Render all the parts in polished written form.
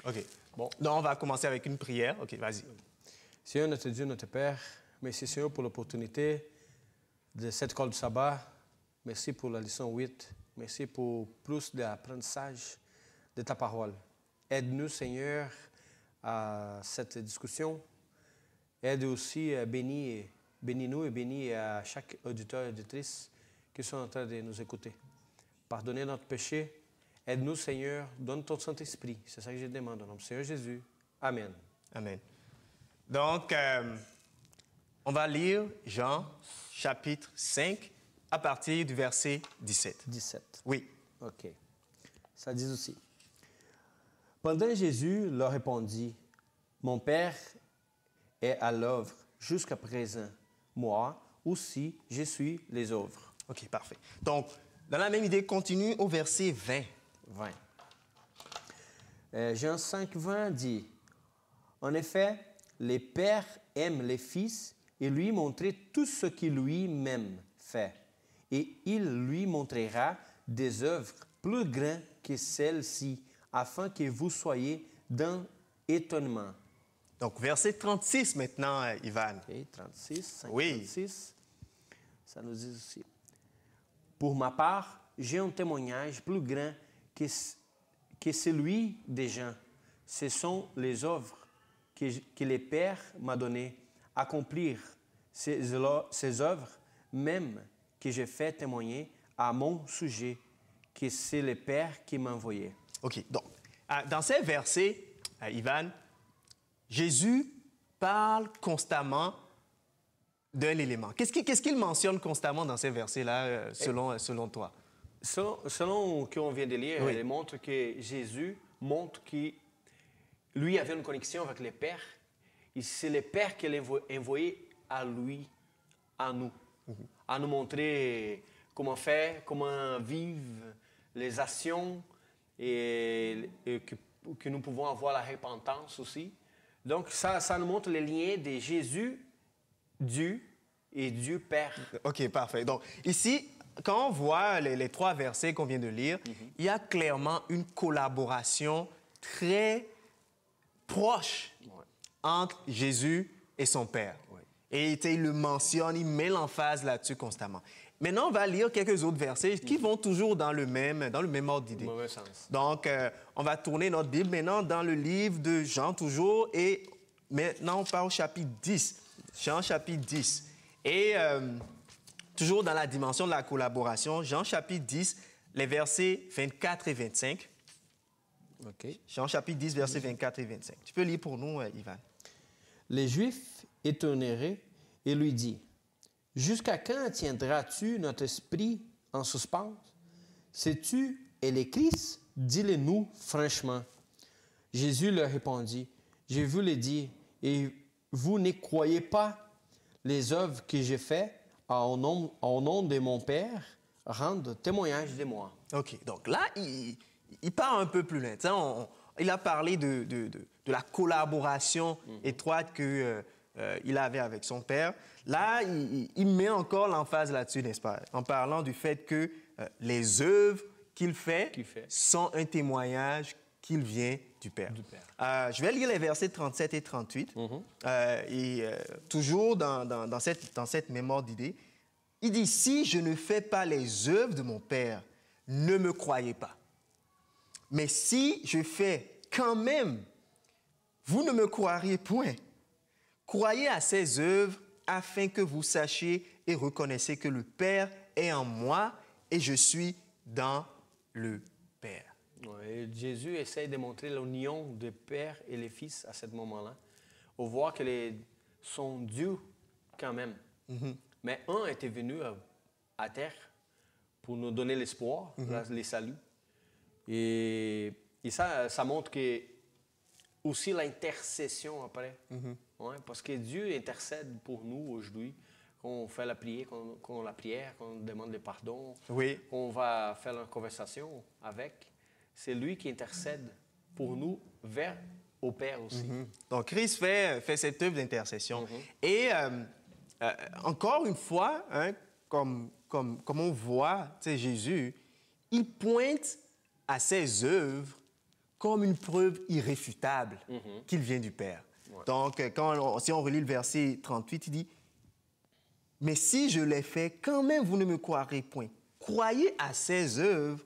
OK. Bon, donc on va commencer avec une prière. OK, vas-y. Seigneur, notre Dieu, notre Père, merci Seigneur pour l'opportunité de cette école du sabbat. Merci pour la leçon 8. Merci pour plus d'apprentissage de ta parole. Aide-nous, Seigneur, à cette discussion. Aide aussi, bénis-nous et bénis à chaque auditeur et auditrice qui sont en train de nous écouter. Pardonnez notre péché. Aide-nous, Seigneur. Donne ton Saint-Esprit. C'est ça que je demande au nom du Seigneur Jésus. Amen. Amen. Donc, on va lire Jean, chapitre 5, à partir du verset 17. 17. Oui. OK. Ça dit aussi. Pendant Jésus leur répondit, « Mon Père est à l'œuvre jusqu'à présent. Moi aussi, je suis les œuvres. » OK, parfait. Donc, dans la même idée, continue au verset 20. 20. Jean 5, 20 dit, « En effet, les pères aiment les fils et lui montrer tout ce qu'il lui-même fait. Et il lui montrera des œuvres plus grandes que celles-ci, afin que vous soyez dans étonnement. » Donc, verset 36 maintenant, Ivan. Okay, 36, 5, Oui. 36, ça nous dit aussi. « Pour ma part, j'ai un témoignage plus grand que celui des gens. Ce sont les œuvres que le Père m'a données, accomplir ces œuvres, même que j'ai fait témoigner à mon sujet, que c'est le Père qui m'a envoyé. » OK, donc, dans ces versets, Ivan, Jésus parle constamment d'un élément. Qu'est-ce qu'il mentionne constamment dans ces versets-là, selon toi? Selon ce qu'on vient de lire, Oui. il montre que Jésus montre que lui avait une connexion avec le Père. Et c'est le Père qui l'a envoyé à lui, à nous, à nous montrer comment faire, comment vivre les actions et que nous pouvons avoir la repentance aussi. Donc, ça nous montre le lien de Jésus, Dieu et Dieu Père. OK, parfait. Donc, ici, quand on voit les trois versets qu'on vient de lire, il y a clairement une collaboration très proche entre Jésus et son Père. Ouais. Et il le mentionne, il met l'emphase là-dessus constamment. Maintenant, on va lire quelques autres versets qui vont toujours dans le même ordre d'idée. Mauvais sens. Donc, on va tourner notre Bible maintenant dans le livre de Jean toujours. Et maintenant, on part au chapitre 10. Jean chapitre 10. Et toujours dans la dimension de la collaboration, Jean chapitre 10, les versets 24 et 25. OK. Jean chapitre 10, versets 24 et 25. Tu peux lire pour nous, Ivan. Les Juifs étonnèrent et lui dit, « Jusqu'à quand tiendras-tu notre esprit en suspens? Sais-tu et le Christ? Dis-le-nous franchement. » Jésus leur répondit, « Je vous le dis, et vous ne croyez pas les œuvres que j'ai faites au nom de mon Père rendent témoignage de moi. » OK. Donc là, il part un peu plus loin. Il a parlé de la collaboration étroite qu'il avait avec son Père. Là, il met encore l'emphase là-dessus, n'est-ce pas? En parlant du fait que les œuvres qu'il fait sont un témoignage qu'il vient du Père. Je vais lire les versets 37 et 38. Toujours dans cette mémoire d'idée, il dit, « Si je ne fais pas les œuvres de mon Père, ne me croyez pas. Mais si je fais quand même, vous ne me croiriez point. Croyez à ces œuvres afin que vous sachiez et reconnaissiez que le Père est en moi et je suis dans le Père. » Ouais, Jésus essaie de montrer l'union du Père et le Fils à ce moment-là. On voit que sont Dieu quand même. Mais un était venu à terre pour nous donner l'espoir, le salut. Et ça montre que aussi l'intercession après. Ouais, parce que Dieu intercède pour nous aujourd'hui. Quand on fait la prière, quand on demande le pardon, Oui. quand on va faire la conversation avec, c'est lui qui intercède pour nous vers au Père aussi. Donc, Christ fait cette œuvre d'intercession. Et encore une fois, comme on voit Jésus, il pointe à ses œuvres comme une preuve irréfutable qu'il vient du Père. Ouais. Donc, si on relit le verset 38, il dit, « Mais si je l'ai fait, quand même vous ne me croirez point. Croyez à ses œuvres,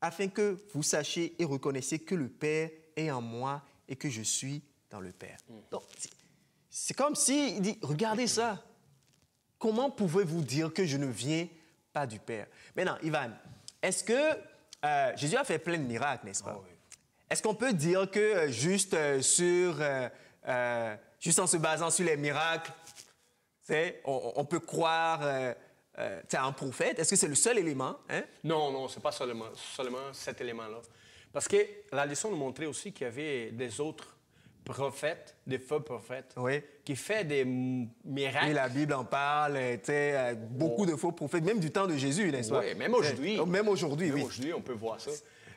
afin que vous sachiez et reconnaissiez que le Père est en moi et que je suis dans le Père. » Donc, c'est comme s'il dit, regardez ça. Comment pouvez-vous dire que je ne viens pas du Père? Maintenant, Ivan, est-ce que Jésus a fait plein de miracles, n'est-ce pas? Oh, oui. Est-ce qu'on peut dire que juste en se basant sur les miracles, on peut croire à un prophète? Est-ce que c'est le seul élément? Hein? Non, ce n'est pas seulement cet élément-là. Parce que la leçon nous montrait aussi qu'il y avait des autres prophètes, des faux prophètes, Oui. qui font des miracles. Et la Bible en parle, beaucoup de faux prophètes, même du temps de Jésus, n'est-ce pas? Oui, même aujourd'hui. Même aujourd'hui, oui. Aujourd'hui, on peut voir ça.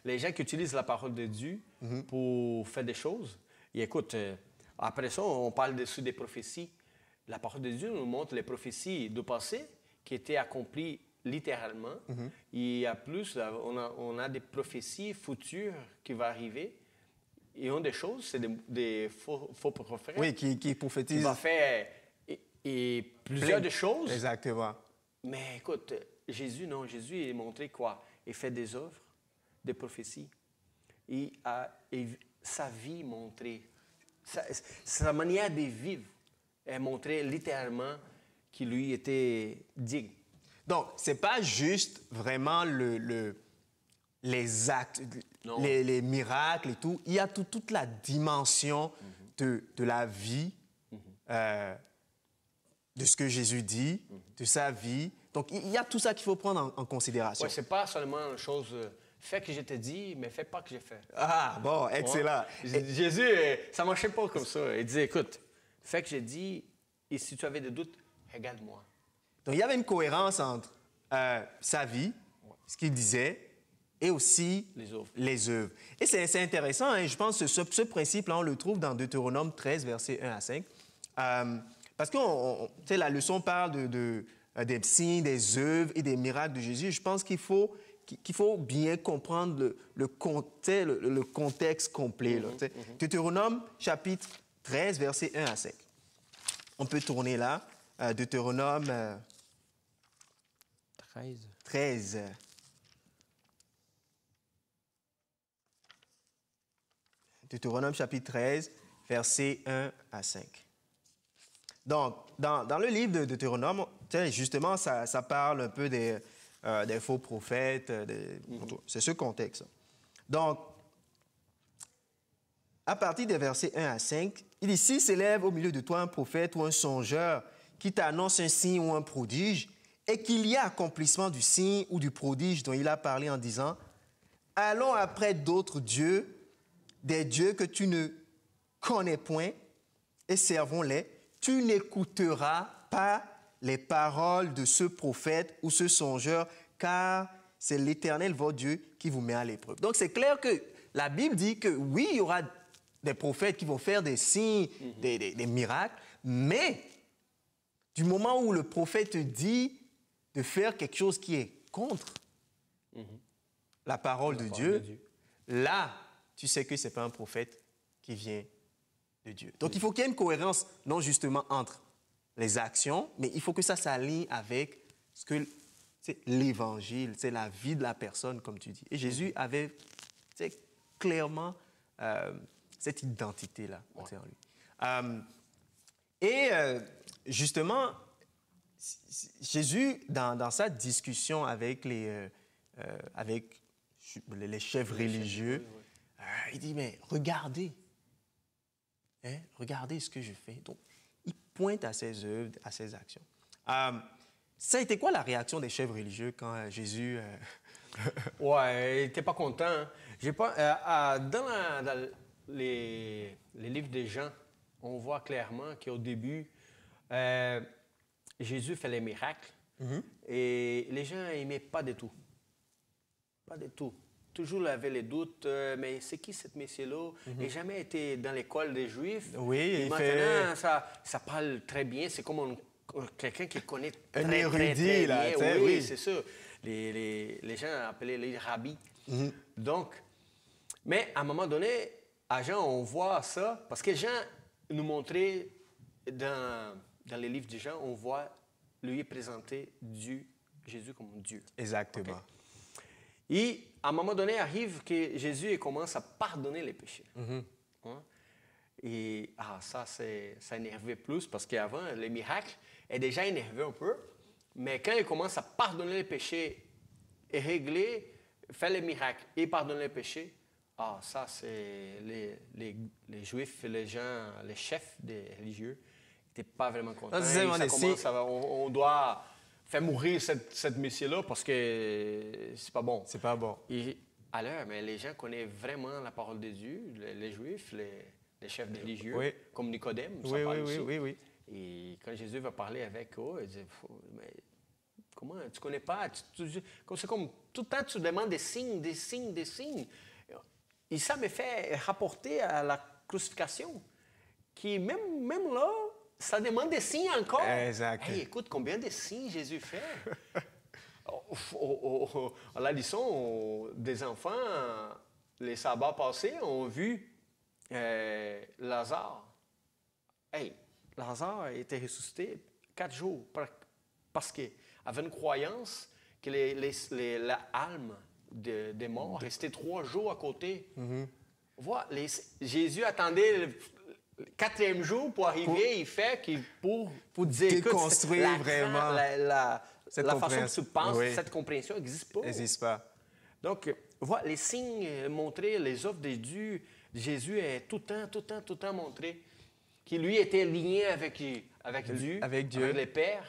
Les gens qui utilisent la parole de Dieu pour faire des choses. Et écoute, après ça, on parle dessus des prophéties. La parole de Dieu nous montre les prophéties du passé qui étaient accomplies littéralement. Et à plus, on a des prophéties futures qui vont arriver. Et une des choses, c'est des faux prophètes. Oui, qui prophétisent. Qui va faire et plusieurs de choses. Exactement. Mais écoute, Jésus, il a montré quoi? Il fait des œuvres, des prophéties. Et sa vie montrée, sa manière de vivre, elle montrait littéralement qu'il lui était digne. Donc, ce n'est pas juste vraiment les actes, les miracles et tout. Il y a toute la dimension de la vie, de ce que Jésus dit, de sa vie. Donc, il y a tout ça qu'il faut prendre en considération. Oui, ce n'est pas seulement une chose, fais que je te dis, mais fais pas que je fais. Ah, bon, excellent. Ouais. Jésus, ça ne marchait pas comme ça. Il disait, écoute, fais que je dis, et si tu avais des doutes, regarde-moi. Donc, il y avait une cohérence entre sa vie, ce qu'il disait, et aussi les œuvres. Et c'est intéressant, hein, je pense que ce principe-là, on le trouve dans Deutéronome 13, versets 1 à 5. Parce que la leçon parle des signes, des œuvres et des miracles de Jésus. Je pense qu'il faut bien comprendre le contexte complet. Là, Deutéronome, chapitre 13, versets 1 à 5. On peut tourner là. Deutéronome 13. Deutéronome chapitre 13, versets 1 à 5. Donc, dans le livre de Deutéronome, justement, ça parle un peu des faux prophètes. C'est ce contexte. Donc, à partir des versets 1 à 5, il dit, « S'il s'élève au milieu de toi un prophète ou un songeur qui t'annonce un signe ou un prodige, et qu'il y a accomplissement du signe ou du prodige dont il a parlé en disant, « Allons après d'autres dieux, des dieux que tu ne connais point, et servons-les, tu n'écouteras pas les paroles de ce prophète ou ce songeur, car c'est l'Éternel, votre Dieu, qui vous met à l'épreuve. » Donc, c'est clair que la Bible dit que oui, il y aura des prophètes qui vont faire des signes, des miracles, mais du moment où le prophète te dit de faire quelque chose qui est contre la parole de Dieu, là, tu sais que ce n'est pas un prophète qui vient de Dieu. Donc, il faut qu'il y ait une cohérence, non justement entre les actions, mais il faut que ça s'aligne avec ce que l'Évangile, c'est la vie de la personne, comme tu dis. Et Jésus avait clairement cette identité-là en lui. Justement, Jésus, dans sa discussion avec les chefs religieux, il dit, mais regardez, regardez ce que je fais. Donc, il pointe à ses œuvres, à ses actions. Ça a été quoi la réaction des chefs religieux quand Jésus... Ouais, il n'était pas content. Hein. Dans les livres des Jean, on voit clairement qu'au début, Jésus fait les miracles et les gens n'aimaient pas du tout. Pas du tout. Toujours avaient les doutes, mais c'est qui cette Messie-là? Il n'a jamais été dans l'école des Juifs. Oui, et maintenant, ça parle très bien. C'est comme quelqu'un qui connaît très, très bien. Oui, c'est ça. Les gens appelaient les rabbis. Donc, Mais à un moment donné, à Jean, on voit ça, parce que Jean nous montrait, dans les livres de Jean, on voit lui présenter Dieu, Jésus comme Dieu. Exactement. Okay? Et à un moment donné, arrive que Jésus commence à pardonner les péchés. Hein? Et ça énervait plus, parce qu'avant, les miracles est déjà énervé un peu, mais quand il commence à pardonner les péchés et régler, faire les miracles et pardonner les péchés, ça, c'est les Juifs, les gens, les chefs des religieux n'étaient pas vraiment contents. On doit faire mourir cette Messie-là parce que c'est pas bon. C'est pas bon. Et alors, mais les gens connaissent vraiment la parole de Dieu, les Juifs, les chefs religieux, oui. comme Nicodème. Oui. Et quand Jésus va parler avec eux, il dit, mais comment, tu connais pas? C'est comme tout le temps, tu demandes des signes. Et ça me fait rapporter à la crucifixion, qui même là, ça demande des signes encore. Exact. Hey, écoute, combien de signes Jésus fait? À la leçon des enfants, les sabbats passés, ont vu Lazare. Hey, Lazare a été ressuscité 4 jours parce qu'il avait une croyance que l'âme des morts restait 3 jours à côté. Voilà, Jésus attendait le 4e jour pour arriver, il fait pour dire déconstruire vraiment la façon que tu penses, cette compréhension n'existe pas. N'existe pas. Donc, voilà, les signes montrés, les œuvres de Dieu, Jésus est tout le temps montré. Qui lui était lié avec Dieu, avec le Père,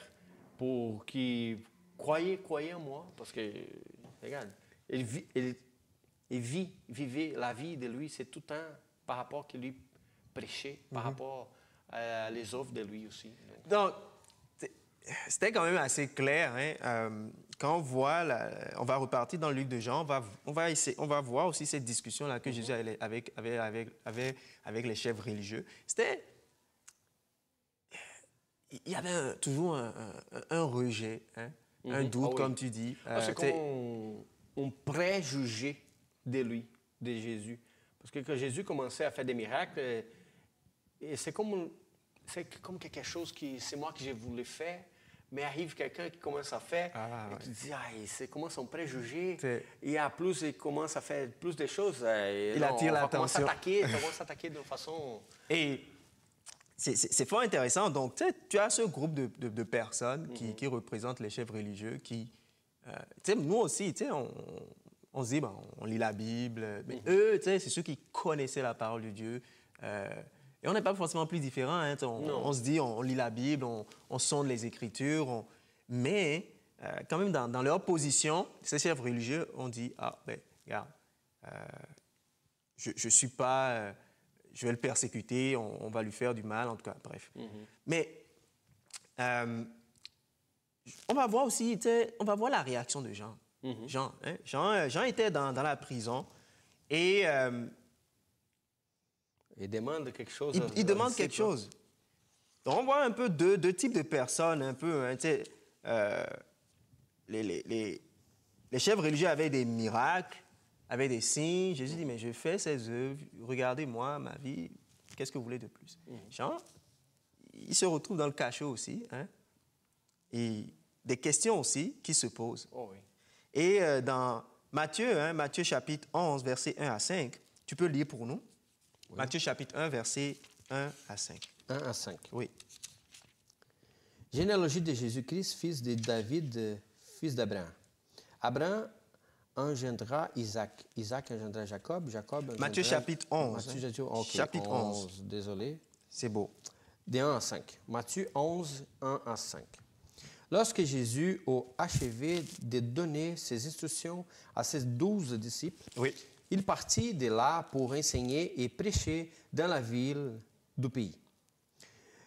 pour qu'il croyait en moi. Parce que, regarde, il vivait la vie de lui, c'est tout le temps par rapport qu'il lui prêchait, par rapport à les œuvres de lui aussi. Donc, c'était quand même assez clair. Hein? Quand on voit, on va repartir dans le livre de Jean, on va voir aussi cette discussion-là que Jésus avait avec les chefs religieux. Il y avait toujours un rejet, hein? Un doute, comme tu dis. C'est comme on préjugeait de lui, de Jésus. Parce que quand Jésus commençait à faire des miracles, c'est comme quelque chose c'est moi que j'ai voulu faire, mais arrive quelqu'un qui commence à faire, et tu dis, c'est comment son préjugé. Et en plus, il commence à faire plus de choses. Il attire l'attention. On va s'attaquer de façon... Et c'est fort intéressant. Donc, tu as ce groupe de personnes qui représentent les chefs religieux qui... nous aussi, on se dit, on lit la Bible, mais eux, c'est ceux qui connaissaient la parole de Dieu. Et on n'est pas forcément plus différents. Hein, on se dit, on lit la Bible, on sonde les Écritures, mais quand même, dans leur position, ces chefs religieux ont dit, regarde, je ne suis pas... je vais le persécuter, on va lui faire du mal, en tout cas, bref. Mais on va voir aussi, on va voir la réaction de Jean. Jean était dans la prison et... il demande quelque chose. Il demande quelque chose. Donc, on voit un peu deux types de personnes, un peu, hein, les chefs religieux avaient des miracles, avaient des signes. Jésus dit, mais je fais ces œuvres, regardez-moi, ma vie, qu'est-ce que vous voulez de plus? Jean, il se retrouve dans le cachot aussi, hein, et des questions aussi qui se posent. Et dans Matthieu chapitre 11, versets 1 à 5, tu peux lire pour nous. Matthieu chapitre 1, versets 1 à 5. 1 à 5. Oui. Généalogie de Jésus-Christ, fils de David, fils d'Abraham. Abraham engendra Isaac. Isaac engendra Jacob. Jacob engendra... Matthieu chapitre 11. Chapitre 11. Désolé. C'est beau. De 1 à 5. Matthieu 11, 1 à 5. Lorsque Jésus a achevé de donner ses instructions à ses 12 disciples, il partit de là pour enseigner et prêcher dans la ville du pays.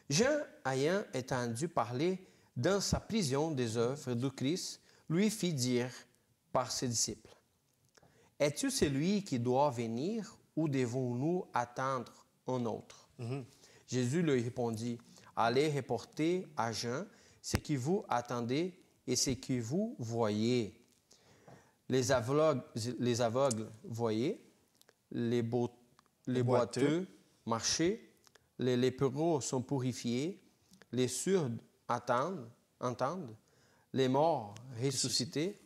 Jean, ayant entendu parler dans sa prison des œuvres du Christ, lui fit dire par ses disciples, « Es-tu celui qui doit venir ou devons-nous attendre un autre? » Jésus lui répondit, « Allez reporter à Jean ce que vous attendez et ce que vous voyez. Les aveugles voyaient, les boiteux marchent, les lépreux sont purifiés, les sourds entendent, les morts ressuscités.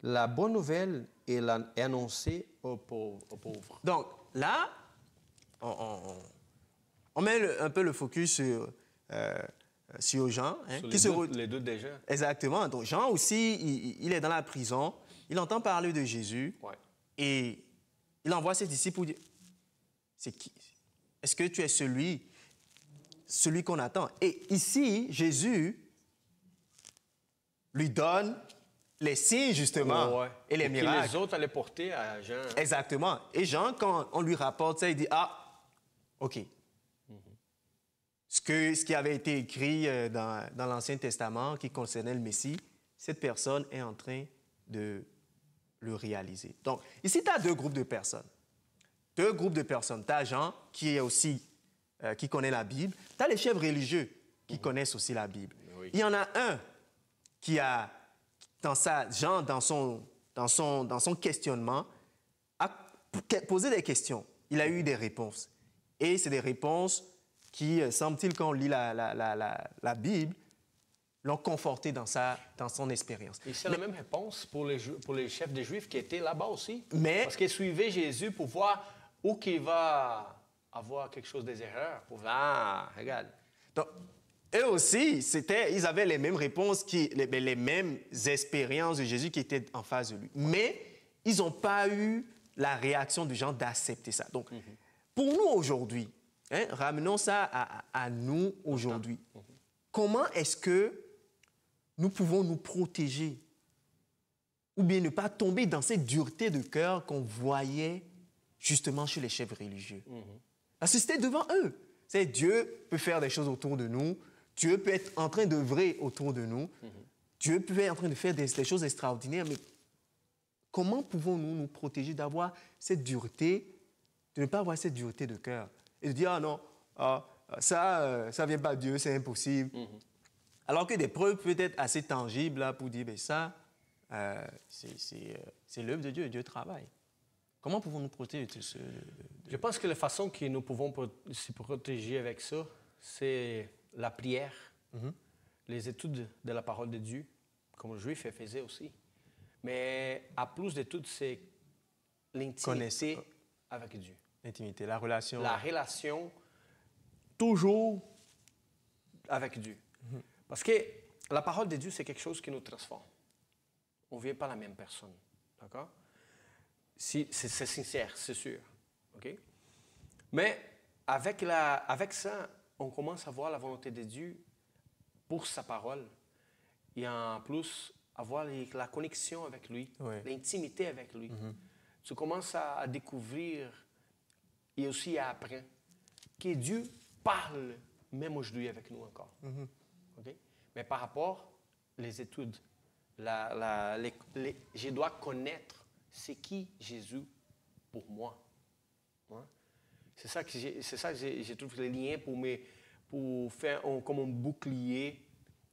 La bonne nouvelle est annoncée aux pauvres. Donc là, on met un peu le focus sur Jean. Hein, Les deux déjà. Exactement. Donc Jean aussi, il est dans la prison, il entend parler de Jésus et il envoie ses disciples pour dire, c'est qui? Est-ce que tu es celui qu'on attend? Et ici, Jésus lui donne les signes, justement, et les miracles. Que les autres allaient porter à Jean. Exactement. Et Jean, quand on lui rapporte ça, il dit, ah, OK. Ce qui avait été écrit dans l'Ancien Testament qui concernait le Messie, cette personne est en train de le réaliser. Donc, ici, tu as deux groupes de personnes. Tu as Jean, qui est aussi, qui connaît la Bible. Tu as les chefs religieux qui connaissent aussi la Bible. Oui. Il y en a un qui a, Jean, dans son questionnement, a posé des questions. Il a eu des réponses. Et c'est des réponses qui, semble-t-il, quand on lit la Bible, l'ont conforté dans son expérience. Et c'est la même réponse pour les chefs des Juifs qui étaient là-bas aussi. Parce qu'ils suivaient Jésus pour voir où qu'il va avoir quelque chose des erreurs. Pour voir, regarde. Donc, eux aussi, ils avaient les mêmes réponses, les mêmes expériences de Jésus qui étaient en face de lui. Mais ils n'ont pas eu la réaction de Jean d'accepter ça. Donc, pour nous aujourd'hui, hein, ramenons ça à nous aujourd'hui. Comment est-ce que nous pouvons nous protéger ou bien ne pas tomber dans cette dureté de cœur qu'on voyait justement chez les chefs religieux? Parce que c'était devant eux. C'est Dieu peut faire des choses autour de nous. Dieu peut être en train d'œuvrer autour de nous. Dieu peut être en train de faire des choses extraordinaires. Mais comment pouvons-nous nous protéger d'avoir cette dureté, de ne pas avoir cette dureté de cœur et de dire, ah non, ça ne vient pas de Dieu, c'est impossible. Alors que des preuves peut-être assez tangibles là, pour dire, ben ça, c'est l'œuvre de Dieu, Dieu travaille. Comment pouvons-nous protéger de ce... Je pense que la façon que nous pouvons se protéger avec ça, c'est la prière, les études de la parole de Dieu, comme le Juif faisait aussi. Mais à plus d'études, c'est l'intimité avec Dieu. L'intimité, la relation. La relation, toujours avec Dieu. Parce que la parole de Dieu, c'est quelque chose qui nous transforme. On ne vient pas la même personne. D'accord? C'est sincère, c'est sûr. OK? Mais avec ça, on commence à voir la volonté de Dieu pour sa parole. Et en plus, avoir la connexion avec lui, l'intimité avec lui. Tu commences à découvrir et aussi à apprendre que Dieu parle même aujourd'hui avec nous encore. Okay? Mais par rapport aux études, je dois connaître c'est qui Jésus pour moi. Hein? C'est ça que je trouve les liens pour faire comme un bouclier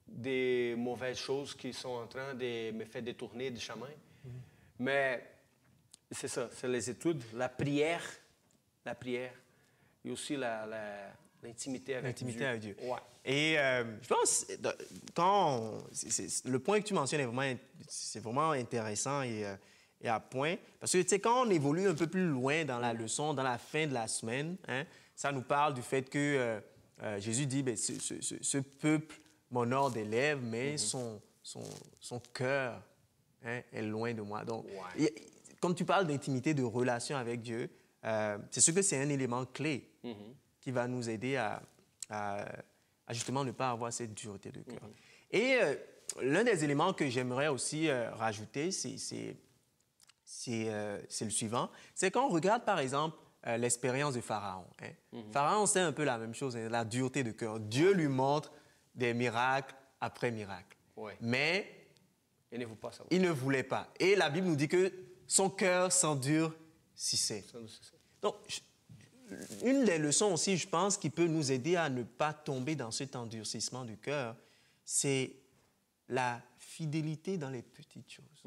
des mauvaises choses qui sont en train de me faire détourner du chemin. Mais c'est ça, c'est les études, la prière et aussi l'intimité avec Dieu. Ouais. Et je pense, le point que tu mentionnes c'est vraiment intéressant et à point. Parce que, tu sais, quand on évolue un peu plus loin dans la leçon, dans la fin de la semaine, hein, ça nous parle du fait que Jésus dit, ben, ce peuple m'honore des lèvres, mais son cœur est loin de moi. Donc, comme tu parles d'intimité, de relation avec Dieu, c'est sûr que c'est un élément clé qui va nous aider à justement ne pas avoir cette dureté de cœur. Et l'un des éléments que j'aimerais aussi rajouter, c'est le suivant. C'est quand on regarde, par exemple, l'expérience de Pharaon. Hein. Pharaon, c'est un peu la même chose, hein, la dureté de cœur. Dieu lui montre des miracles après miracles. Mais il ne voulait pas. Et la Bible nous dit que son cœur s'endurcissait. Donc, une des leçons aussi, je pense, qui peut nous aider à ne pas tomber dans cet endurcissement du cœur, c'est la fidélité dans les petites choses.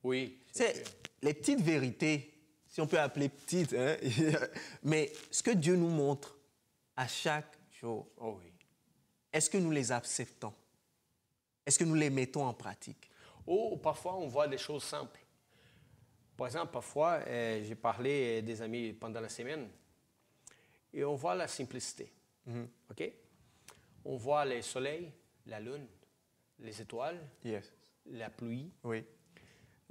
Oui, c'est les petites vérités si on peut appeler petites, hein, mais ce que Dieu nous montre à chaque jour, Oh oui. est-ce que nous les acceptons? Est-ce que nous les mettons en pratique? Ou parfois, on voit des choses simples. Par exemple, parfois, j'ai parlé des amis pendant la semaine et on voit la simplicité. OK? On voit le soleil, la lune, les étoiles, Yes. la pluie, Oui.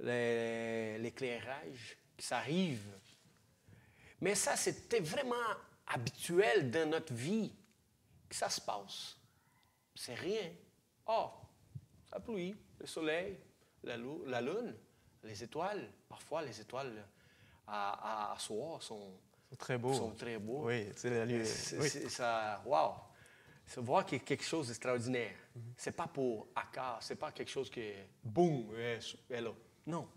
l'éclairage, qui s'arrive. Mais ça, c'était vraiment habituel dans notre vie que ça se passe. C'est rien. Oh, la pluie, le soleil, la lune, les étoiles. Parfois, les étoiles à soir sont Très beau. sont très beaux. Oui, c'est la lune. Oui. Ça, wow! C'est voir qu'il y a quelque chose d'extraordinaire. C'est pas pour accord, c'est pas quelque chose que, boum, elle est là. Non.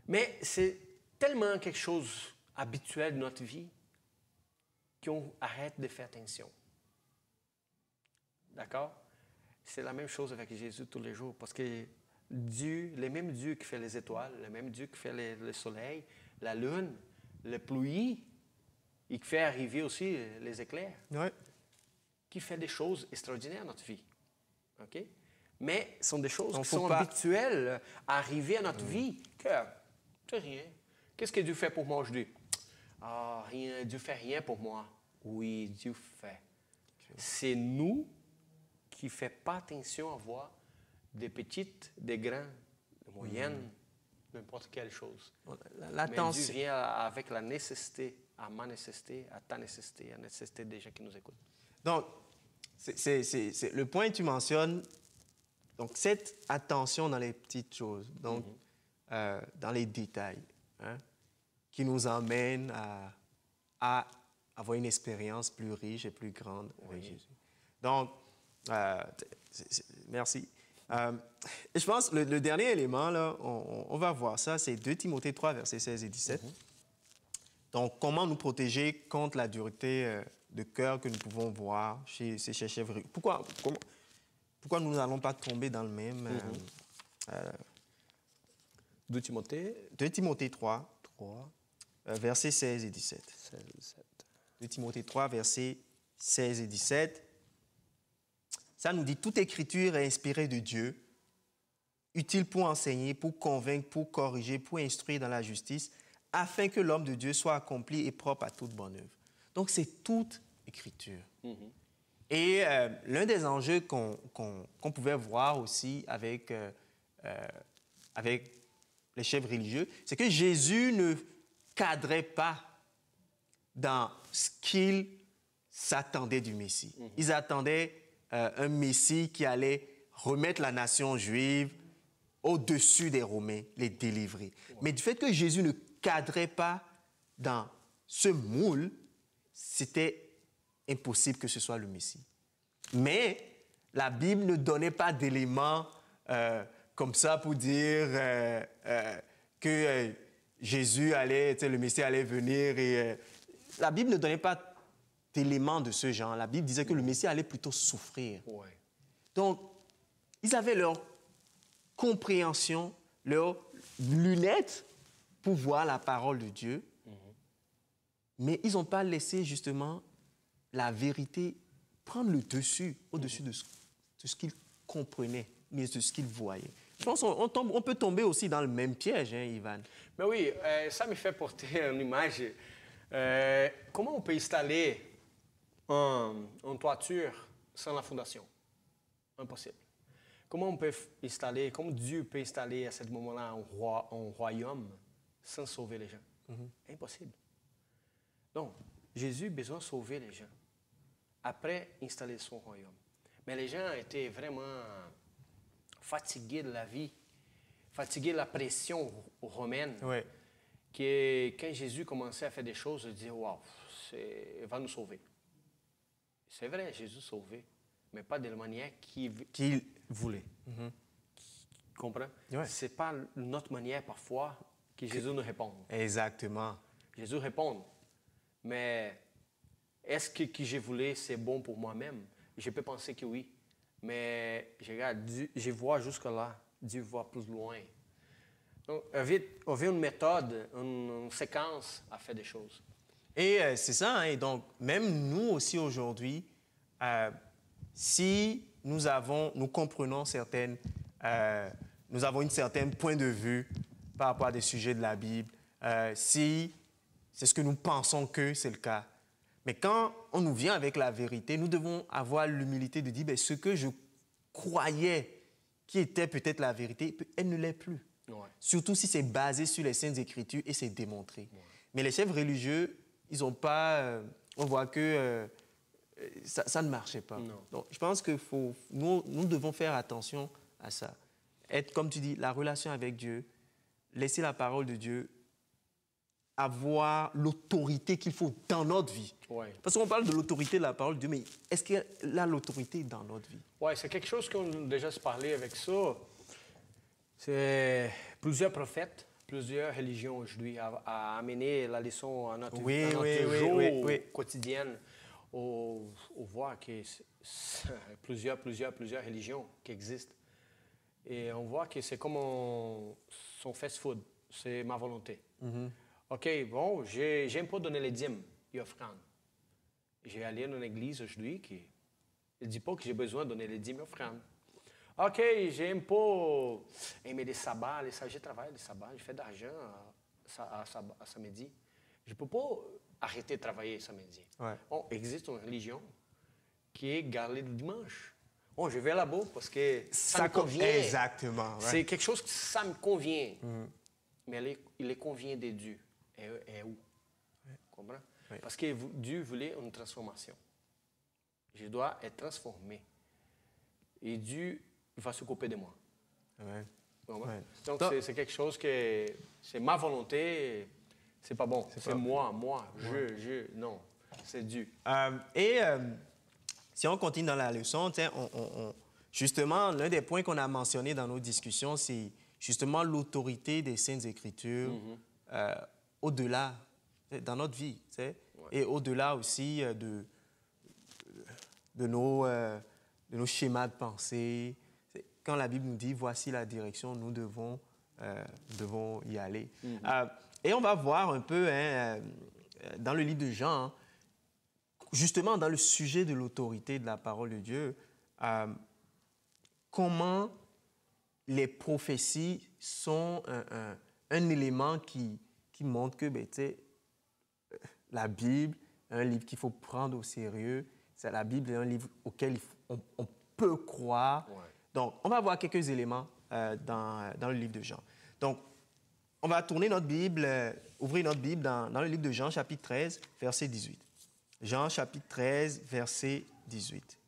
Mais c'est tellement quelque chose habituel de notre vie qu'on arrête de faire attention. D'accord? C'est la même chose avec Jésus tous les jours, parce que Dieu, le même Dieu qui fait les étoiles, le même Dieu qui fait le soleil, la lune, la pluie, et qui fait arriver aussi les éclairs, Oui. qui fait des choses extraordinaires dans notre vie. OK? Mais ce sont des choses Donc, qui faut sont pas- habituelles à arriver à notre vie, que c'est rien. Qu'est-ce que Dieu fait pour moi aujourd'hui? Ah, rien, Dieu fait rien pour moi. Oui, Dieu fait. C'est nous qui ne faisons pas attention à voir des petites, des grands, des moyennes, n'importe quelle chose. Mais Dieu L'attention. vient avec la nécessité, à ma nécessité, à ta nécessité, à la nécessité des gens qui nous écoutent. Donc, le point que tu mentionnes, donc cette attention dans les petites choses, donc dans les détails, hein, qui nous emmène à avoir une expérience plus riche et plus grande avec Jésus. Donc, merci. Et je pense que le dernier élément, là, on va voir ça, c'est 2 Timothée 3, versets 16 et 17. Donc, comment nous protéger contre la dureté de cœur que nous pouvons voir chez ces chefs. Pourquoi nous n'allons pas tomber dans le même 2 Timothée 2 Timothée 3, 3, versets 16 et 17. 16, 17. 2 Timothée 3, versets 16 et 17. Ça nous dit, toute écriture est inspirée de Dieu, utile pour enseigner, pour convaincre, pour corriger, pour instruire dans la justice, afin que l'homme de Dieu soit accompli et propre à toute bonne œuvre. Donc, c'est toute écriture. Et l'un des enjeux qu'on pouvait voir aussi avec les chefs religieux, c'est que Jésus ne cadrait pas dans ce qu'ils s'attendaient du Messie. Ils attendaient un Messie qui allait remettre la nation juive au-dessus des Romains, les délivrer. Mais du fait que Jésus ne cadrait pas dans ce moule, c'était impossible que ce soit le Messie. Mais la Bible ne donnait pas d'éléments comme ça pour dire que Jésus allait, le Messie allait venir. Et, la Bible ne donnait pas d'éléments de ce genre. La Bible disait que le Messie allait plutôt souffrir. Ouais. Donc, ils avaient leur compréhension, leurs lunettes pour voir la parole de Dieu, mais ils n'ont pas laissé justement la vérité prendre le dessus, au-dessus de ce qu'ils comprenaient, mais de ce qu'ils voyaient. Je pense qu'on peut tomber aussi dans le même piège, hein, Ivan. Mais oui, ça me fait porter une image. Comment on peut installer une toiture sans la fondation? Impossible. Comment on peut installer, comment Dieu peut installer à ce moment-là un royaume sans sauver les gens? Impossible. Donc, Jésus a besoin de sauver les gens. Après, installer son royaume. Mais les gens étaient vraiment fatigués de la vie, fatigués de la pression romaine. Ouais. Que quand Jésus commençait à faire des choses, ils disaient, waouh, il va nous sauver. C'est vrai, Jésus sauvé, mais pas de la manière qu'il voulait. Tu comprends? Ouais. Ce n'est pas notre manière parfois que Jésus nous répond. Exactement. Jésus répond, mais est-ce que je voulais, c'est bon pour moi-même? Je peux penser que oui, mais je regarde, Dieu, je vois jusque-là, Dieu voit plus loin. Donc, on veut une méthode, une séquence à faire des choses. Et c'est ça, hein, et donc même nous aussi aujourd'hui, si nous comprenons nous avons une certaine point de vue par rapport à des sujets de la Bible, si c'est ce que nous pensons que c'est le cas. Mais quand on nous vient avec la vérité, nous devons avoir l'humilité de dire, ce que je croyais qui était peut-être la vérité, elle ne l'est plus. Ouais. Surtout si c'est basé sur les Saintes Écritures et c'est démontré. Ouais. Mais les chefs religieux, ils n'ont pas... on voit que ça ne marchait pas. Non. Donc, je pense que nous devons faire attention à ça. Être, comme tu dis, la relation avec Dieu, laisser la parole de Dieu avoir l'autorité qu'il faut dans notre vie. Ouais. Parce qu'on parle de l'autorité de la parole de Dieu, mais est-ce qu'elle a l'autorité dans notre vie? Oui, c'est quelque chose qu'on a déjà parlé avec ça. C'est plusieurs prophètes, plusieurs religions aujourd'hui à amener la leçon à notre, jour quotidien. On voit que c'est plusieurs religions qui existent. Et on voit que c'est comme son fast-food, c'est ma volonté. Mm-hmm. OK, bon, j'aime pas donner les dîmes et offrandes. J'ai allé dans une église aujourd'hui qui ne dit pas que j'ai besoin de donner les dîmes et offrandes. OK, j'aime pas aimer les sabbats, je travaille les sabbats, je fais de l'argent à samedi. Je ne peux pas arrêter de travailler samedi. Ouais. Bon, il existe une religion qui est garder le dimanche. Bon, je vais là-bas parce que ça me convient. Exactement. Ouais. C'est quelque chose que ça me convient. Mm. Mais il est convient de Dieu. Et où? Ouais. Comprends? Ouais. Parce que Dieu voulait une transformation. Je dois être transformé. Et Dieu va s'occuper de moi. Ouais. Ouais. Donc, c'est quelque chose que c'est ma volonté, c'est pas bon. C'est moi. Non, c'est Dieu. Si on continue dans la leçon, justement, l'un des points qu'on a mentionné dans nos discussions, c'est justement l'autorité des Saintes Écritures au-delà, dans notre vie, et au-delà aussi de nos schémas de pensée. Quand la Bible nous dit « voici la direction, nous devons y aller ». Et on va voir un peu dans le livre de Jean, justement dans le sujet de l'autorité de la parole de Dieu, comment les prophéties sont un élément qui montre que la Bible est un livre qu'il faut prendre au sérieux. La Bible est un livre auquel on peut croire. Ouais. Donc, on va voir quelques éléments dans le livre de Jean. Donc, on va tourner notre Bible, ouvrir notre Bible dans le livre de Jean, chapitre 13, verset 18. Jean, chapitre 13, verset 18.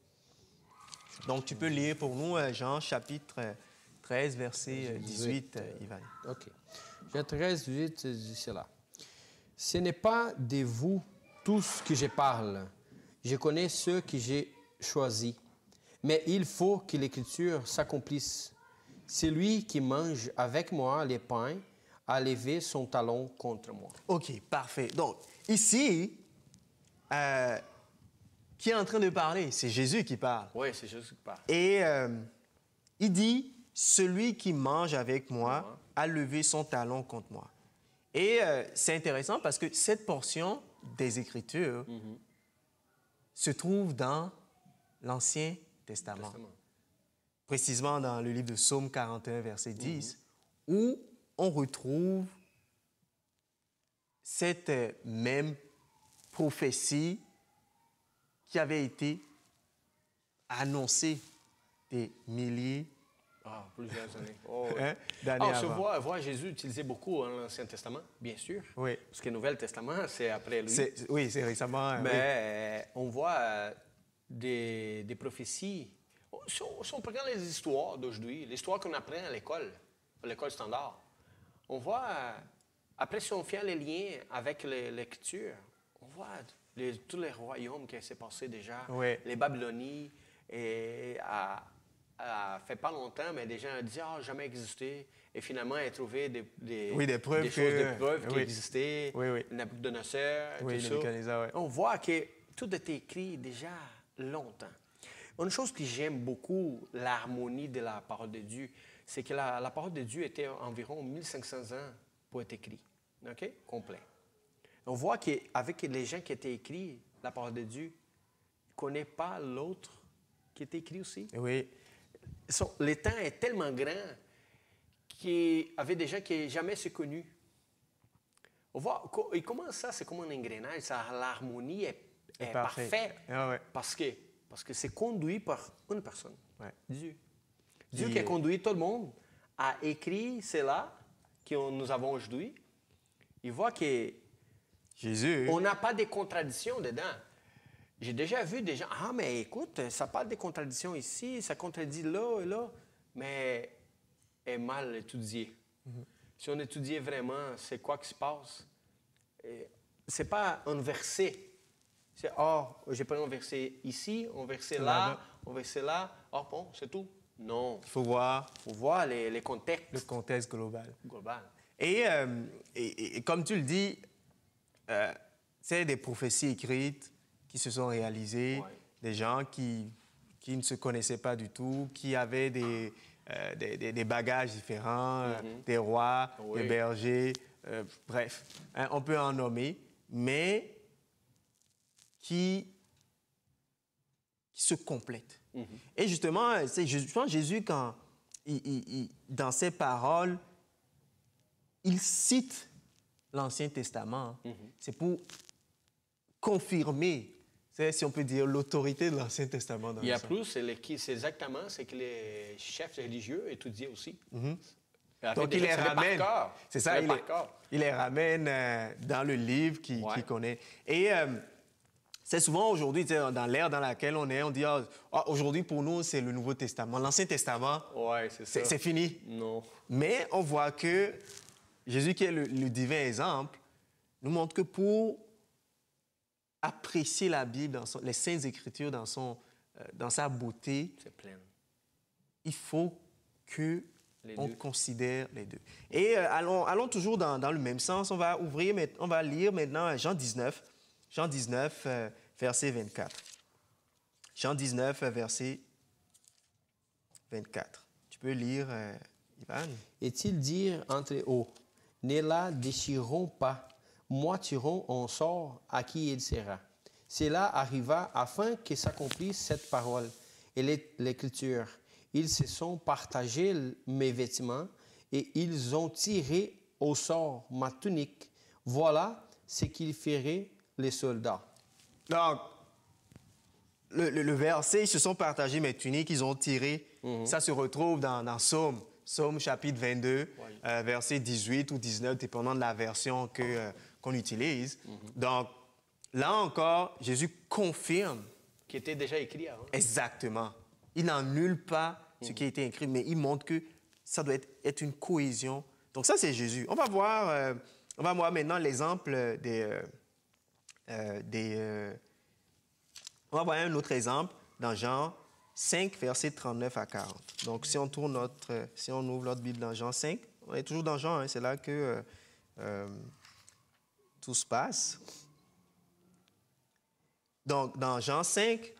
Donc, tu peux lire pour nous Jean, chapitre 13, verset 18, Ivan. OK. Jean 13, 18, dit cela. « Ce n'est pas de vous tous que je parle. Je connais ceux que j'ai choisis. Mais il faut que l'Écriture s'accomplisse. Celui qui mange avec moi les pains a levé son talon contre moi. » OK, parfait. Donc, ici, qui est en train de parler? C'est Jésus qui parle. Oui, c'est Jésus qui parle. Et il dit, « Celui qui mange avec moi a levé son talon contre moi. » Et c'est intéressant parce que cette portion des Écritures se trouve dans l'Ancien Testament. Précisément dans le livre de Psaume 41, verset 10, où on retrouve cette même prophétie qui avait été annoncée des milliers plusieurs années. d'années avant. On voit Jésus utilisé beaucoup dans l'Ancien Testament, bien sûr. Oui. Parce que le Nouveau Testament, c'est après lui. Oui, c'est récemment. Mais on voit des prophéties. Si on prend les histoires d'aujourd'hui, l'histoire qu'on apprend à l'école standard, on voit, après si on fait les liens avec l'Écriture, on voit tous les royaumes qui s'est passé déjà, les Babylonies, et fait pas longtemps, mais des gens ont dit « Ah, jamais existé ». Et finalement, ils ont trouvé des preuves qui existaient, Nabucodonosor, tout ça. On voit que tout a été écrit déjà longtemps. Une chose que j'aime beaucoup, l'harmonie de la parole de Dieu, c'est que la parole de Dieu était environ 1500 ans pour être écrite, OK? Complet. On voit qu'avec les gens qui étaient écrits, la parole de Dieu, ne connaît pas l'autre qui était écrit aussi. Oui. Le temps est tellement grand qu'il y avait des gens qui n'avaient jamais se connus. On voit, et comment ça, c'est comme un engrenage, l'harmonie est parfaite. Ah ouais. Parce que c'est conduit par une personne, Ouais. Dieu. Dieu qui a conduit tout le monde a écrit cela que nous avons aujourd'hui. Il voit que Jésus. on n'a pas de contradictions dedans. J'ai déjà vu des gens, ah, mais écoute, ça parle des contradictions ici, ça contredit là et là, mais est mal étudié. Si on étudiait vraiment, c'est quoi qui se passe? Ce n'est pas un verset. C'est, j'ai pris un verset ici, un verset là, un verset là. Bon, c'est tout. Non. Il faut voir les contextes. le contexte global. Global. Et comme tu le dis, c'est des prophéties écrites qui se sont réalisées, des gens qui ne se connaissaient pas du tout, qui avaient des bagages différents, des rois, des bergers, bref, hein, on peut en nommer, mais qui se complètent. Et justement, je pense que Jésus, quand dans ses paroles, il cite l'Ancien Testament. C'est pour confirmer, si on peut dire, l'autorité de l'Ancien Testament. Il y a plus, c'est exactement ce que les chefs religieux étudiaient aussi. Donc, il les ramène. C'est ça, il les ramène dans le livre qu'il connaît. Et c'est souvent aujourd'hui, dans l'ère dans laquelle on est, on dit aujourd'hui pour nous, c'est le Nouveau Testament. L'Ancien Testament, c'est fini. Non. Mais on voit que Jésus, qui est le divin exemple, nous montre que pour apprécier la Bible, les Saintes Écritures dans sa beauté, c'est plein. Il faut qu'on considère les deux. Et allons toujours dans le même sens. On va lire maintenant Jean 19. Jean 19, verset 24. Jean 19, verset 24. Tu peux lire, Ivan? Et-il dire entre eux, ne la déchirons pas, moitiérons en sort à qui il sera. Cela arriva afin que s'accomplisse cette parole et l'Écriture. Ils se sont partagés mes vêtements et ils ont tiré au sort ma tunique. Voilà ce qu'ils feraient les soldats. Donc, le verset, ils se sont partagés mes tuniques, ils ont tiré. Ça se retrouve dans Psaume chapitre 22, verset 18 ou 19, dépendant de la version qu'on utilise. Donc, là encore, Jésus confirme. Qui était déjà écrit avant. Exactement. Il n'annule pas ce qui a été écrit, mais il montre que ça doit être une cohésion. Donc ça, c'est Jésus. On va voir maintenant l'exemple on va voir un autre exemple dans Jean 5, versets 39 à 40. Donc, si on ouvre notre Bible dans Jean 5, on est toujours dans Jean, hein, c'est là que tout se passe. Donc, dans Jean 5,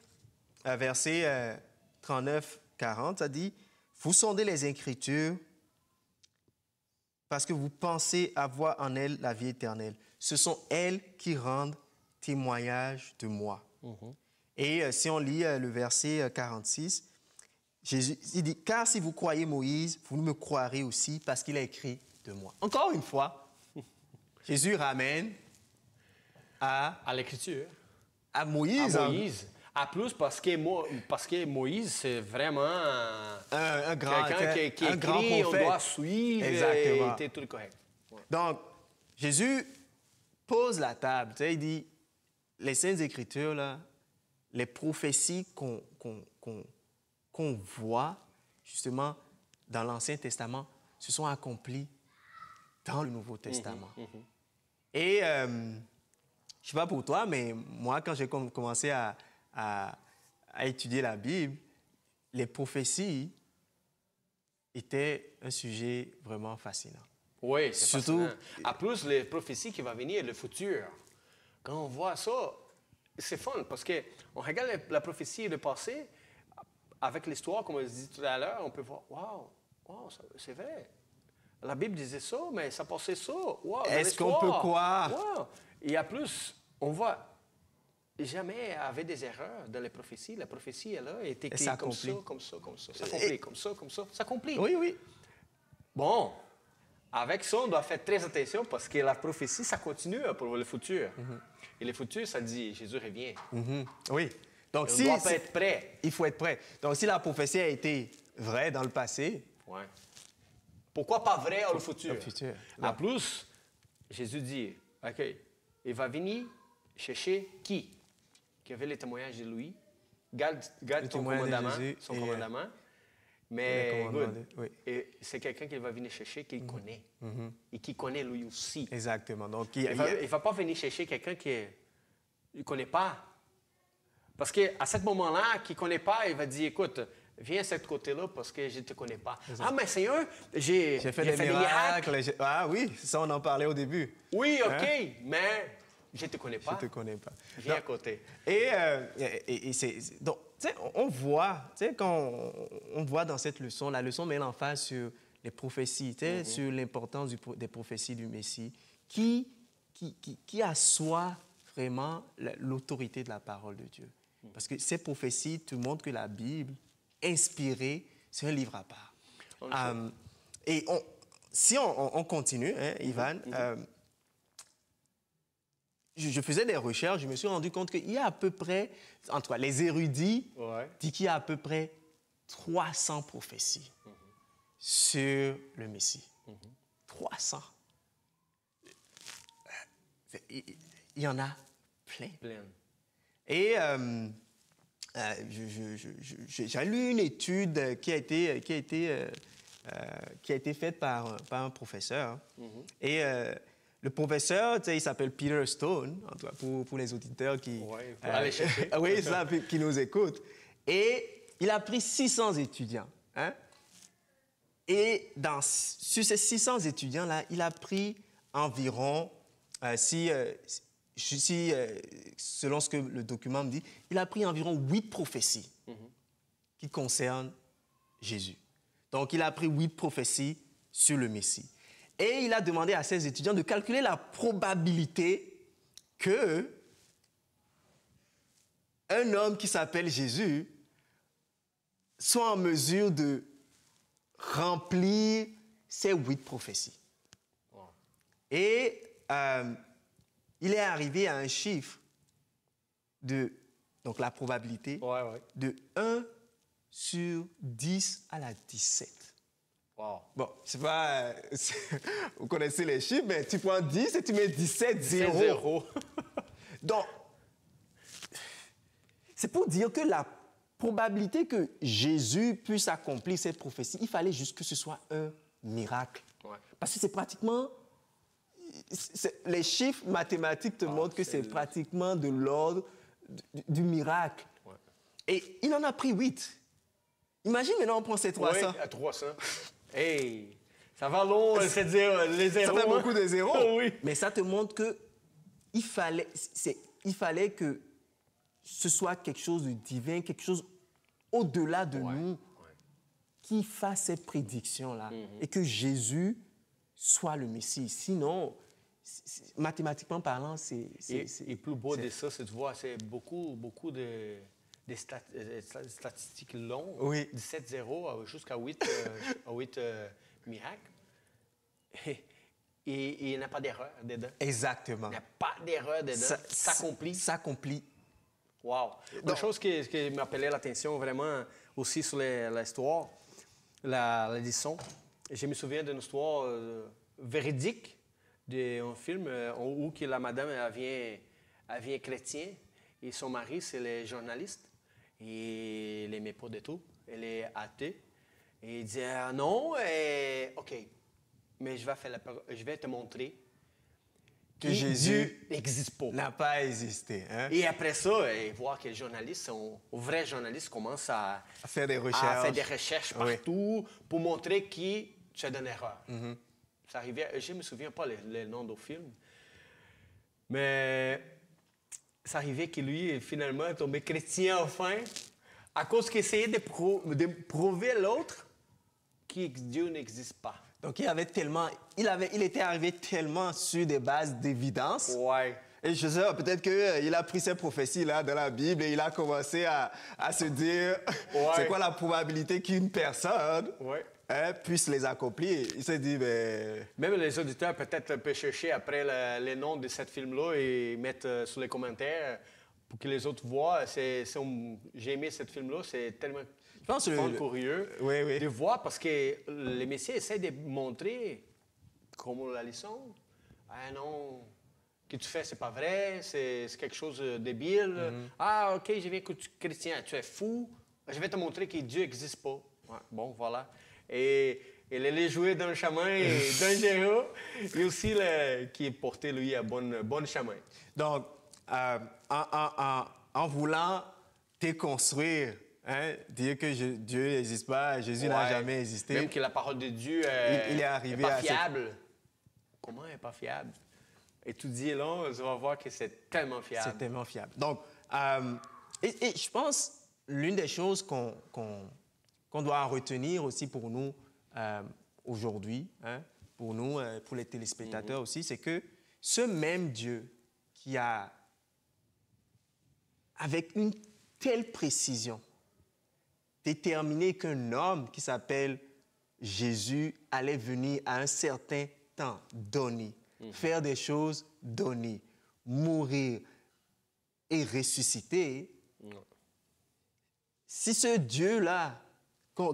versets 39-40, ça dit « Vous sondez les Écritures parce que vous pensez avoir en elles la vie éternelle. Ce sont elles qui rendent témoignage de moi. Et si on lit le verset 46, Jésus il dit « Car si vous croyez Moïse, vous me croirez aussi parce qu'il a écrit de moi. » Encore une fois, Jésus ramène à l'Écriture. À Moïse. À Moïse. À plus parce que Moïse, c'est vraiment un grand quelqu'un qui écrit, grand prophète. On doit suivre. Exactement. Et tout correct. Ouais. Donc, Jésus pose la table. Tu sais, il dit, les Saintes Écritures, là, les prophéties qu'on voit justement dans l'Ancien Testament se sont accomplies dans le Nouveau Testament. Et je ne sais pas pour toi, mais moi, quand j'ai commencé à étudier la Bible, les prophéties étaient un sujet vraiment fascinant. Oui, c'est surtout fascinant. En plus, les prophéties qui vont venir, le futur. Quand on voit ça, c'est fun parce qu'on regarde la prophétie et le passé, avec l'histoire, comme je disais tout à l'heure, on peut voir, wow, wow, c'est vrai. La Bible disait ça, mais ça passait ça. Wow, Est-ce qu'on peut croire? Wow. Et en plus, on voit, jamais avait des erreurs dans les prophéties. La prophétie, elle a été écrite comme ça, comme ça, comme ça. Ça s'accomplit, comme ça, comme ça. Ça s'accomplit. Oui, oui. Bon, avec ça, on doit faire très attention parce que la prophétie, ça continue pour le futur. Et le futur, ça dit, Jésus revient. Oui. Donc, on doit être prêt. Il faut être prêt. Donc, si la prophétie a été vraie dans le passé... Ouais. Pourquoi pas vrai dans le futur? Le futur. En plus, Jésus dit, OK, il va venir chercher qui? Qui avait les témoignages de lui. Garde ton commandement, son commandement. Mais oui. et c'est quelqu'un qu'il va venir chercher qu'il connaît. Et qui connaît lui aussi. Exactement. Donc, il ne va pas venir chercher quelqu'un qu'il ne connaît pas. Parce qu'à ce moment-là, qu'il ne connaît pas, il va dire, écoute, viens de ce côté-là parce que je ne te connais pas. Exact. Ah, mais Seigneur, j'ai fait des miracles. Ah oui, ça, on en parlait au début. Oui, OK, mais je ne te connais pas. Je ne te connais pas. Viens à côté. Donc, tu sais, on voit, tu sais, quand on voit dans cette leçon, la leçon met l'emphase sur les prophéties, tu sais, sur l'importance des prophéties du Messie, qui assoit vraiment l'autorité de la parole de Dieu. Parce que ces prophéties te montrent que la Bible, inspirée, c'est un livre à part. Si on continue, hein, Ivan, je faisais des recherches, je me suis rendu compte qu'il y a à peu près, en tout cas, les érudits disent qu'il y a à peu près 300 prophéties sur le Messie. 300. Il y en a plein. Et j'ai lu une étude qui a été faite par un professeur. Et le professeur, il s'appelle Peter Stone, en tout cas pour les auditeurs qui... aller chercher. Oui, ça, qui nous écoutent. Et il a pris 600 étudiants. Hein? Et sur ces 600 étudiants-là, il a pris environ, selon ce que le document me dit, il a pris environ 8 prophéties qui concernent Jésus. Donc, il a pris 8 prophéties sur le Messie. Et il a demandé à ses étudiants de calculer la probabilité que un homme qui s'appelle Jésus soit en mesure de remplir ces 8 prophéties. Wow. Et il est arrivé à un chiffre donc la probabilité de 1 sur 10 à la 17. Wow. Bon, c'est pas... vous connaissez les chiffres, mais tu prends 10 et tu mets 17, 0. 0. Donc, c'est pour dire que la probabilité que Jésus puisse accomplir cette prophétie, il fallait juste que ce soit un miracle. Ouais. Parce que c'est pratiquement... les chiffres mathématiques te montrent que c'est pratiquement de l'ordre du miracle. Ouais. Et il en a pris 8. Imagine maintenant on prend ces 300. Oui, à 300. Hey, ça va long, les zéros. Ça fait beaucoup de zéros. Oh, oui. Mais ça te montre qu'il fallait que ce soit quelque chose de divin, quelque chose au-delà de nous, qui fasse cette prédiction-là. Et que Jésus soit le Messie. Sinon, mathématiquement parlant, c'est... Et plus beau de ça, c'est de voir, c'est beaucoup de statistiques longues, oui. 17-0 jusqu'à 8 miracles. Et il n'y a pas d'erreur dedans. Exactement. Il n'y a pas d'erreur dedans. Ça s'accomplit. Wow. Une chose qui m'appelait l'attention vraiment aussi sur l'histoire, la leçon, je me souviens d'une histoire véridique d'un film où que la madame elle vient chrétien et son mari, c'est le journaliste. Et il n'aimait pas du tout. Elle est athée. Et il dit non, OK, mais je vais te montrer que Jésus n'existe pas. N'a pas existé. Hein? Et après ça, voir que les journalistes, les vrais journalistes commencent à faire des recherches partout pour montrer qui tu as donné erreur. Ça arrivait, je ne me souviens pas le nom du film, mais ça arrivait que lui, finalement, est tombé chrétien enfin, à cause qu'il essayait de prouver l'autre Dieu n'existe pas. Donc, il était arrivé tellement sur des bases d'évidence. Ouais. Et je sais, peut-être qu'il a pris ces prophéties-là dans la Bible et il a commencé à se dire, Ouais. c'est quoi la probabilité qu'une personne Ouais. puisse les accomplir? Il s'est dit, ben... Même les auditeurs peut-être peuvent chercher après les noms de cette film-là et mettre sur les commentaires pour que les autres voient. J'ai aimé cette film-là, c'est tellement curieux Oui. de voir parce que les messieurs essaient de montrer, comme la leçon, ah non, ce que tu fais, c'est pas vrai, c'est quelque chose de débile. Ah, OK, je viens chrétien, tu es fou, je vais te montrer que Dieu n'existe pas. Ouais, bon, voilà. Et les jouer dans le chemin dangereux et aussi qui est porté, lui, à bon chemin. Donc, en voulant déconstruire, dire que Dieu n'existe pas, Jésus n'a jamais existé. Même que la parole de Dieu il est arrivé pas fiable. Comment elle n'est pas fiable? Étudiez là, on va voir que c'est tellement fiable. C'est tellement fiable. Donc, et je pense, l'une des choses qu'on doit retenir aussi pour nous aujourd'hui, pour nous, pour les téléspectateurs aussi, c'est que ce même Dieu qui a, avec une telle précision, déterminé qu'un homme qui s'appelle Jésus allait venir à un certain temps donné, faire des choses données, mourir et ressusciter. Si ce Dieu-là,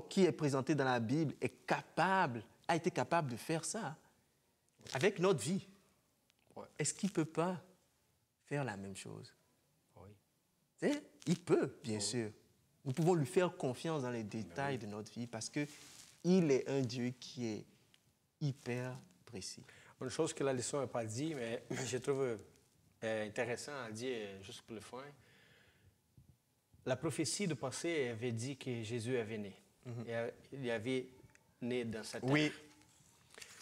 qui est présenté dans la Bible, a été capable de faire ça avec notre vie, est-ce qu'il ne peut pas faire la même chose? Oui. Il peut, bien sûr. Nous pouvons lui faire confiance dans les détails de notre vie parce qu'il est un Dieu qui est hyper précis. Une chose que la leçon n'a pas dit, mais je trouve intéressant à dire juste pour le fun. La prophétie de passé avait dit que Jésus avait né. Il avait né dans cette terre. Oui.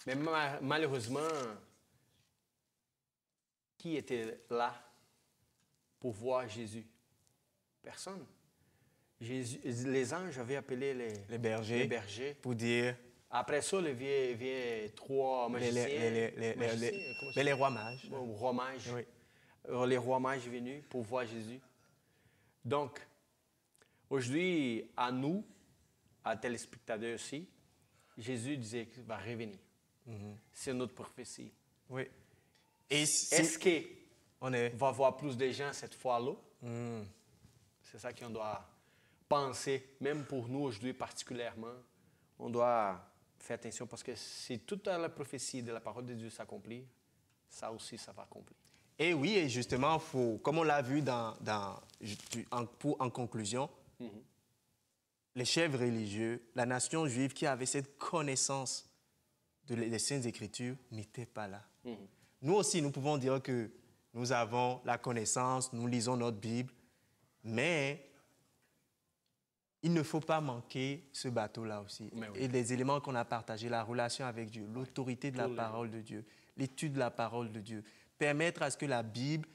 Mais malheureusement, qui était là pour voir Jésus? Personne. Les anges avaient appelé les bergers. Pour dire... Après ça, il vient trois magiciens. Les rois mages. Rois mages. Oui. Les rois mages venus pour voir Jésus. Donc, aujourd'hui, à nous, à téléspectateurs aussi, Jésus disait qu'il va revenir. C'est notre prophétie. Oui. Et est-ce qu'on va voir plus de gens cette fois-là? C'est ça qu'on doit penser, même pour nous aujourd'hui particulièrement. On doit faire attention parce que si toute la prophétie de la parole de Dieu s'accomplit, ça aussi, ça va accomplir. Et oui, et justement, comme on l'a vu en conclusion, les chefs religieux, la nation juive qui avait cette connaissance des Saintes Écritures n'était pas là. Nous aussi, nous pouvons dire que nous avons la connaissance, nous lisons notre Bible, mais il ne faut pas manquer ce bateau-là aussi. Oui. Et les éléments qu'on a partagés, la relation avec Dieu, l'autorité de la parole de Dieu, l'étude de la parole de Dieu, permettre à ce que la Bible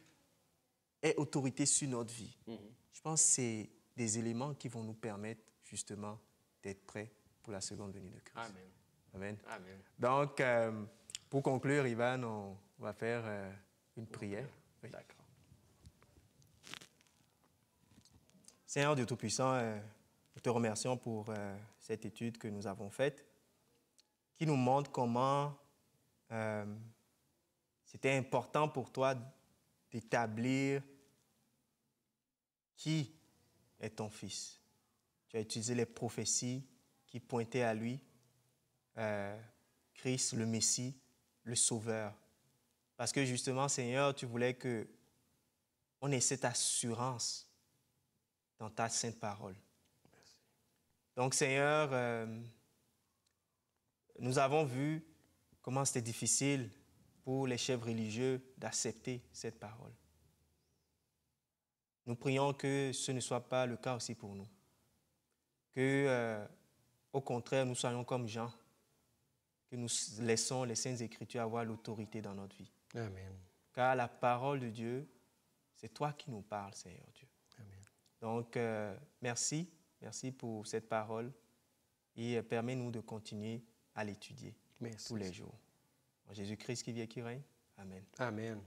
ait autorité sur notre vie. Je pense que c'est des éléments qui vont nous permettre justement d'être prêts pour la seconde venue de Christ. Amen. Amen. Amen. Donc, pour conclure, Ivan, on va faire une prière. Oui. D'accord. Seigneur Dieu Tout-Puissant, nous te remercions pour cette étude que nous avons faite, qui nous montre comment c'était important pour toi d'établir qui est ton Fils. Tu as utilisé les prophéties qui pointaient à lui, Christ, le Messie, le Sauveur. Parce que justement, Seigneur, tu voulais qu'on ait cette assurance dans ta sainte parole. Merci. Donc, Seigneur, nous avons vu comment c'était difficile pour les chefs religieux d'accepter cette parole. Nous prions que ce ne soit pas le cas aussi pour nous. Que, au contraire, nous soyons comme Jean, que nous laissons les Saintes Écritures avoir l'autorité dans notre vie. Amen. Car la parole de Dieu, c'est toi qui nous parles, Seigneur Dieu. Amen. Donc, merci pour cette parole. et permets-nous de continuer à l'étudier Merci. tous les jours. En Jésus-Christ qui vit et qui règne. Amen. Amen.